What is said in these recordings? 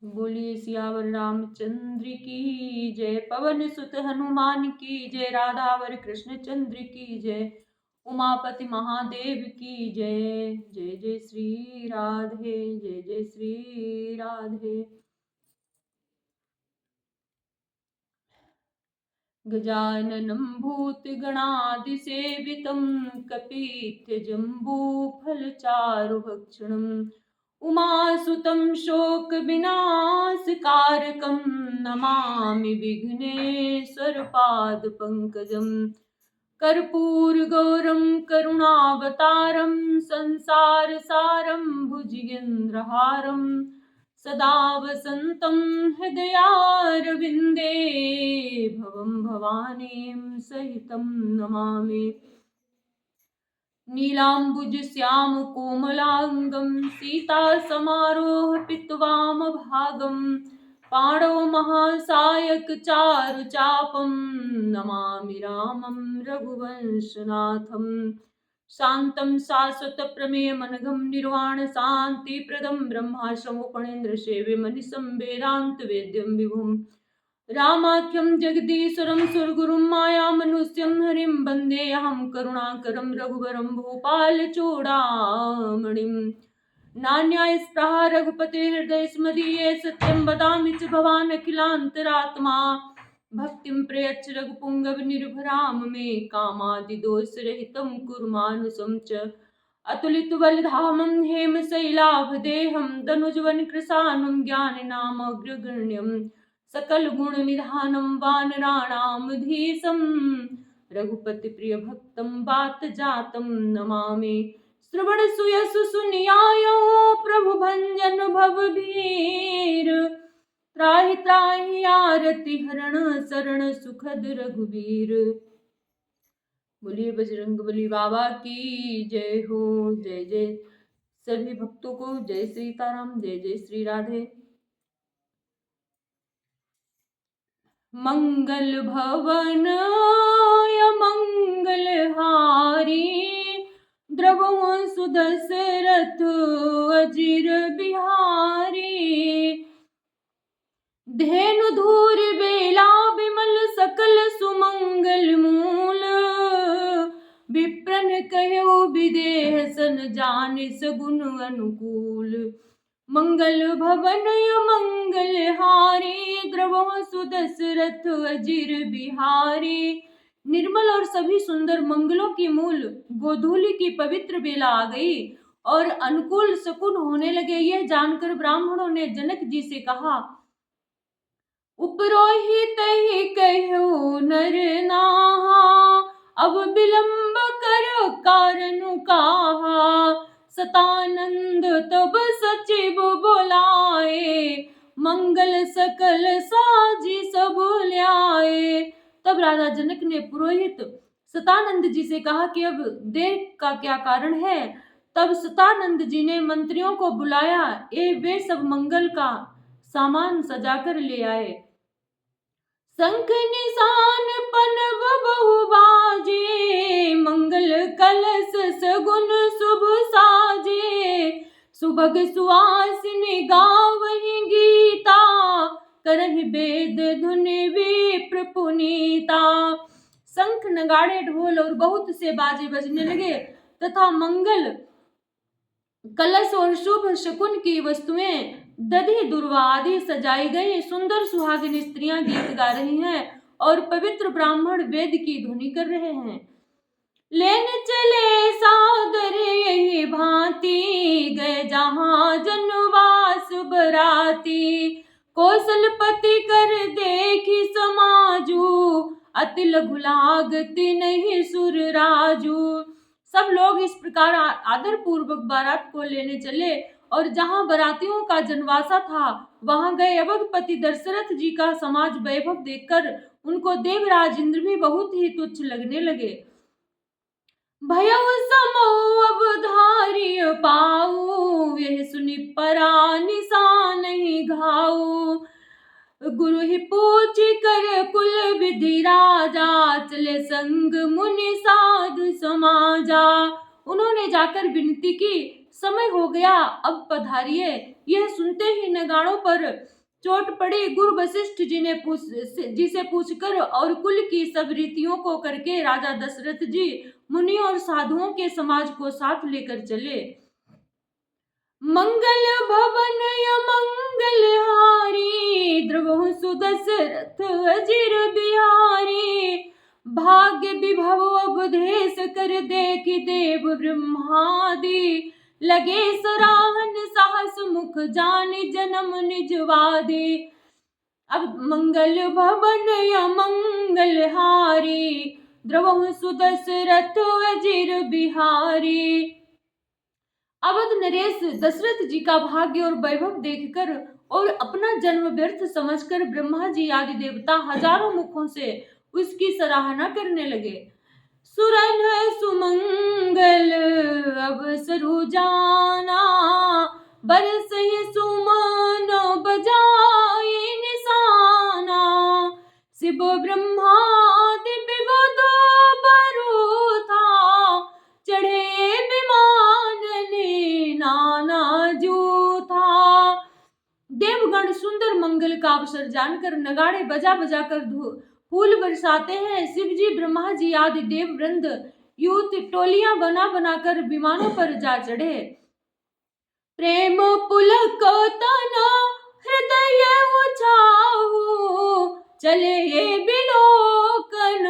बोलिए सियावर रामचंद्र की जय। पवन सुत हनुमान की जय। राधावर कृष्ण चंद्र की जय। उमापति महादेव की जय। जय जय श्री राधे, जय जय श्री राधे। गजाननं भूतगणादिसेवितं कपित्थजम्बूफलचारुभक्षणम् उमासुतं शोकविनाशकारकं नमामि विघ्नेश्वरपादपङ्कजम्। कर्पूरगौरं करुणावतारं संसारसारं भुजगेन्द्रहारं सदा वसन्तं हृदयारविन्दे भवं भवानीं सहितं नमामि। नीलाम्बुजश्यामकोमलाङ्गं सीतासमारोहपित्वामभागं पाणौ महासायकचारुचापं नमामि रामं रघुवंशनाथं। शान्तं शाश्वतप्रमेयमनघं निर्वाणशान्तिप्रदं ब्रह्माशमोपणेन्द्रसेव्यमनिशं वेदान्तवेद्यं विभुं रामाख्यं जगदीश्वरं सुरगुरुं मायामनुष्यं हरिं वन्देऽहं करुणाकरं रघुवरं भूपालचूडामणिं। नान्यायस्पृहा रघुपतेर्हृदयस्मदीये सत्यं वदामि च भवान् अखिलान्तरात्मा। भक्तिं प्रयच्छ रघुपुङ्गवनिर्भरां मे कामादिदोषरहितं कुरु मानुसं च। अतुलितबलधामं हेमशैलाभदेहं दनुजवनकृशानं ज्ञानिनामग्रगण्यं सकलगुणनिधानं वानराणामधीशं रघुपतिप्रियभक्तं वातजातं नमामि। श्रवणसुयसुसुनियायो प्रभुभञ्जन भवभीर त्राहि त्राहि आरति हरण शरण सुखद रघुवीर। बोलिए बजरंगबली बाबा की जय हो। जय जय सभी भक्तों को जय सीताराम, जय जय श्री राधे। मंगल भवन मंगलहारी द्रवहु सुदशरथ अजिर बिहारी। धेनु धूर बेला बिमल सकल सुमंगल मूल विप्रन कहो विदेह सन जानि सगुन अनुकूल। मंगल भवन मंगलहारी द्रवहु सुदशरथ अजिर बिहारी। निर्मल और सभी सुंदर मंगलों की मूल गोधूली की पवित्र बेला आ गई और अनुकूल शकुन होने लगे। यह जानकर ब्राह्मणों ने जनक जी से कहा, उपरोहित ही कहो नर नाहा अब विलंब कर कारण कहा। सतानंद तब सचिव बोलाए मंगल सकल साजी सब ल्याए। तब राजा जनक ने पुरोहित सतानंद जी से कहा कि अब देर का क्या कारण है। तब सतानंद जी ने मंत्रियों को बुलाया वे सब मंगल का सामान सजाकर ले आए। शंख निशान पनव बहु बाजे मंगल कलश सगुन शुभ साजे। सुभग सुहासिनी गावहि गीता करहि वेद धुनि विप्र पुनीता। शंख नगाड़े ढोल और बहुत से बाजे बजने लगे तथा मंगल कलश और शुभ शकुन की वस्तुएं दधि दुर्वा आदि सजाई गई। सुंदर सुहागिन स्त्रियां गीत गा रही हैं और पवित्र ब्राह्मण वेद की ध्वनि कर रहे हैं। लेने चले सादर यही भांति गए जहां जनवास बराती। कौशलपति कर देखी समाजू अति लघु लागति नहीं सुर राजू। सब लोग इस प्रकार आदर पूर्वक बारात को लेने चले और जहां बरातियों का जनवासा था वहां गए। अवधपति दशरथ जी का समाज वैभव देखकर उनको देवराज इंद्र भी बहुत ही तुच्छ लगने लगे। भयउ समौ अवधार्य पाऊ यह सुनि परा निशान नहीं घाऊ। गुरु ही पूछ कर कुल विधि राजा चले संग मुनि साधु समाजा। उन्होंने जाकर विनती की, समय हो गया अब पधारिए। यह सुनते ही नगाड़ों पर चोट पड़ी गुरु वशिष्ठ जी से पूछकर और कुल की सब रीतियों को करके राजा दशरथ जी मुनि और साधुओं के समाज को साथ लेकर चले। मंगल भवन मंगल हारी द्रवहु सुदशरथ अजिर बिहारी। भाग्य विभव उपदेश कर देखि देव ब्रह्मादि। लगे सराहन साहस मुख जानि जन्म निजवादी। अब मंगल भवन मंगल हारी द्रवहु सुदशरथ अजिर बिहारी। अवध नरेश दशरथ जी का भाग्य और वैभव देखकर और अपना जन्म व्यर्थ समझकर ब्रह्मा जी आदि देवता हजारों मुखों से उसकी सराहना करने लगे। सुरन सुमंगल अवसरु जाना बरस सुमन बजाए निशाना। शिव ब्रह्मादि विबुध बरु था चढ़े विमान ने नाना जूथा। देवगण सुंदर मंगल का अवसर जानकर नगाड़े बजा बजा कर फूल बरसाते हैं। शिव जी ब्रह्मा जी आदि देव वृंद युवती टोलियां बना बनाकर विमानों पर जा चढ़े। प्रेम पुलक तना हृदय उछाऊ चले बिलोकन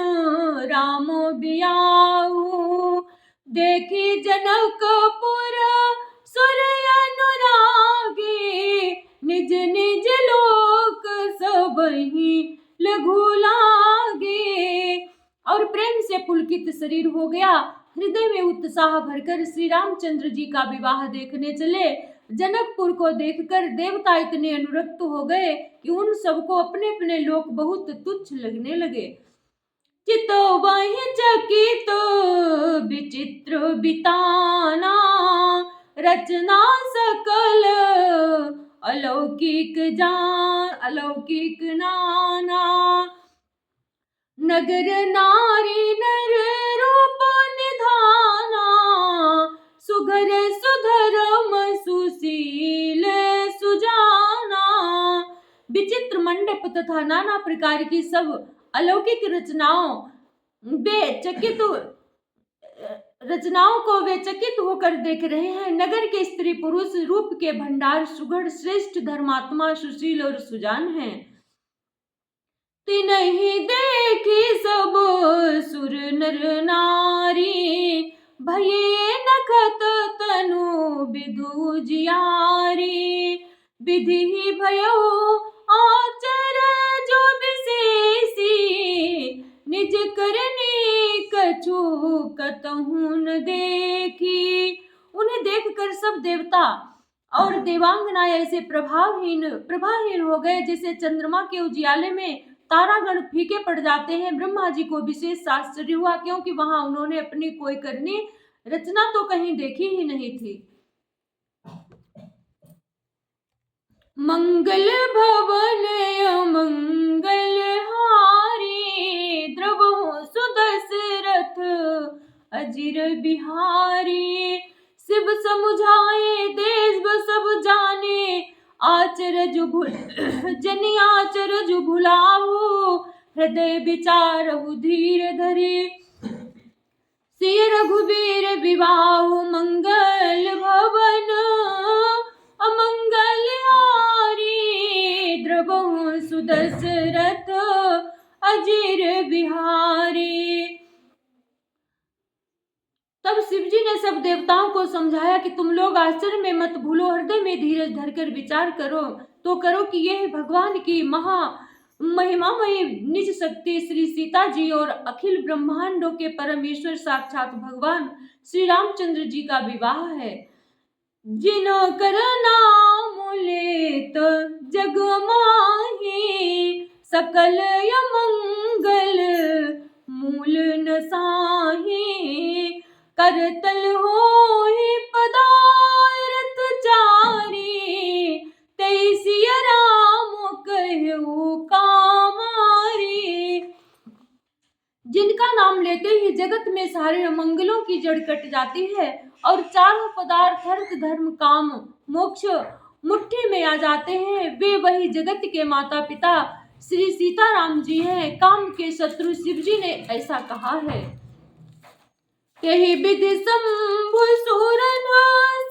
राम बियाऊ। देखी जनकपुर सुर अनुरागी निज निज लोक सबहि लघु लागे। और प्रेम से पुलकित शरीर हो गया। हृदय में उत्साह भरकर श्री रामचंद्र जी का विवाह देखने चले। जनकपुर को देखकर देवता इतने अनुरक्त हो गए कि उन सबको अपने अपने लोक बहुत तुच्छ लगने लगे। चितो वही चकित विचित्र बिताना रचना सकल अलौकिक नाना। नगर नारी नर रूप निधाना सुघर सुधर्म सुशील सुजाना। विचित्र मंडप तथा नाना प्रकार की सब अलौकिक रचनाओं को वे चकित होकर देख रहे हैं। नगर के स्त्री पुरुष रूप के भंडार सुघड़ श्रेष्ठ धर्मात्मा सुशील और सुजान हैं। तिन्हि देखी सब सुर नर नारी भये नखत तनु विदु जियारी। विधि भयो आचर जो विशेषी निज करनी कछु कतहु न देखी। उन्हें देखकर सब देवता और देवांगना ऐसे प्रभाहीन हो गए जैसे चंद्रमा के उजियाले में तारागण फीके पड़ जाते हैं। ब्रह्मा जी को विशेष आश्चर्य हुआ क्योंकि वहां उन्होंने अपनी कोई करनी रचना तो कहीं देखी ही नहीं थी। मंगल भवन अमंगल हारी द्रवहु सुदशरथ अजिर बिहारी। शिव समुझाए देश सब जाने आचरज जनि आचरज भुलाहु हृदय विचारहु धीर धरे। सिय रघुवीर विवाह मंगल भवन अमंगल हारी द्रवहु सुदशरथ अजिर बिहारी। तब शिवजी ने सब देवताओं को समझाया कि तुम लोग आश्चर्य में मत भूलो, हृदय में धीरज धरकर विचार करो कि यह भगवान की महिमामयी निज शक्ति श्री सीता जी और अखिल ब्रह्मांडों के परमेश्वर साक्षात भगवान श्री रामचंद्र जी का विवाह है। जिनो कर नाम लेत जग माही सकल अमंगल मूल न साही। करतल होहि पदारथ चारी तैसिय राम कहु कामारी। जिनका नाम लेते ही जगत में सारे अमंगलों की जड़ कट जाती है और चारों पदार्थ अर्थ धर्म काम मोक्ष मुट्ठी में आ जाते हैं। वे वही जगत के माता पिता श्री सीताराम जी हैं। काम के शत्रु शिव जी ने ऐसा कहा है, यही विधि शंभु सूरन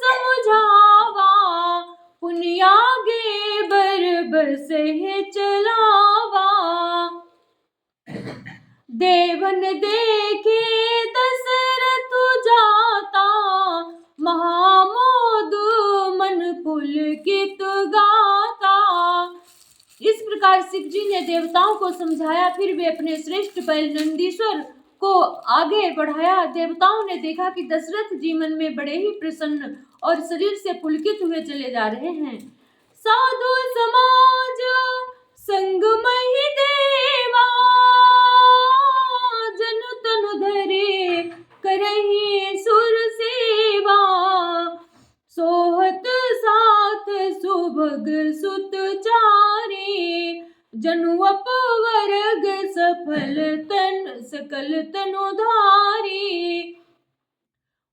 समझावा, पुनियागे बरबर से चलावा। देवन देखे दशरथ जाता, महामोद मन पुलकित गाता। इस प्रकार शिव जी ने देवताओं को समझाया। फिर वे अपने श्रेष्ठ बैल नंदीश्वर को आगे बढ़ाया। देवताओं ने देखा कि दशरथ जी मन में बड़े ही प्रसन्न और शरीर से पुलकित हुए चले जा रहे हैं। साधु समाज संगमहि देवा, जनु तनु धरे करहि सुर सेवा। सोहत साथ सुभग सुत चारे, जनु अपवर्ग सफल तन सकल तनुधारी।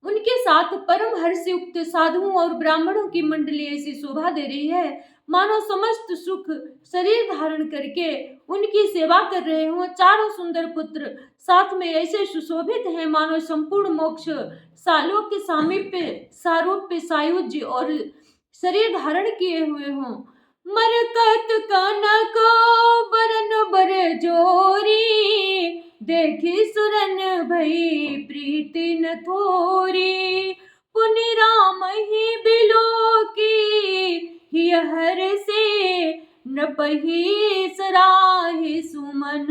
उनके साथ परम हर्षयुक्त साधुओं और ब्राह्मणों की मंडली ऐसी शोभा दे रही है मानो समस्त सुख शरीर धारण करके उनकी सेवा कर रहे हों। चारों सुंदर पुत्र साथ में ऐसे सुशोभित हैं मानो संपूर्ण मोक्ष सालों के सारूप्य सायुज्य और शरीर धारण किए हुए हों। मरकत कनक बरन बर जोरी, देखी सुरन भई प्रीति न थोरी। पुनि राम ही बिलो की हिय हर से, न पही सराहि सुमन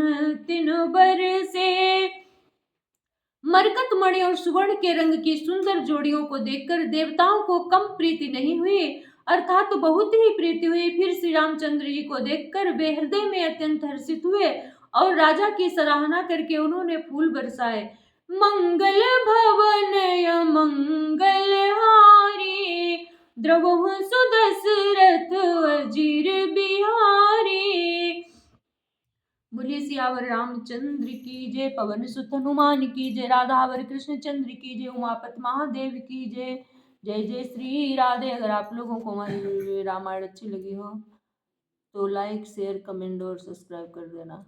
तिन बर से। मरकत मणि और सुवर्ण के रंग की सुंदर जोड़ियों को देखकर देवताओं को कम प्रीति नहीं हुई, अर्थात तो बहुत ही प्रीति हुई। फिर श्री रामचंद्र जी को देखकर वे हृदय में अत्यंत हर्षित हुए और राजा की सराहना करके उन्होंने फूल बरसाए। मंगल भवन मंगल हारी, द्रवहु सुदशरथ अजीर बिहारी। बोलिए सियावर रामचंद्र की जय, पवन सुत हनुमान की जय, राधावर कृष्ण चंद्र की जय, उमापत महादेव की जय। जय जय श्री राधे। अगर आप लोगों को हमारी रामायण अच्छी लगी हो तो लाइक शेयर कमेंट और सब्सक्राइब कर देना।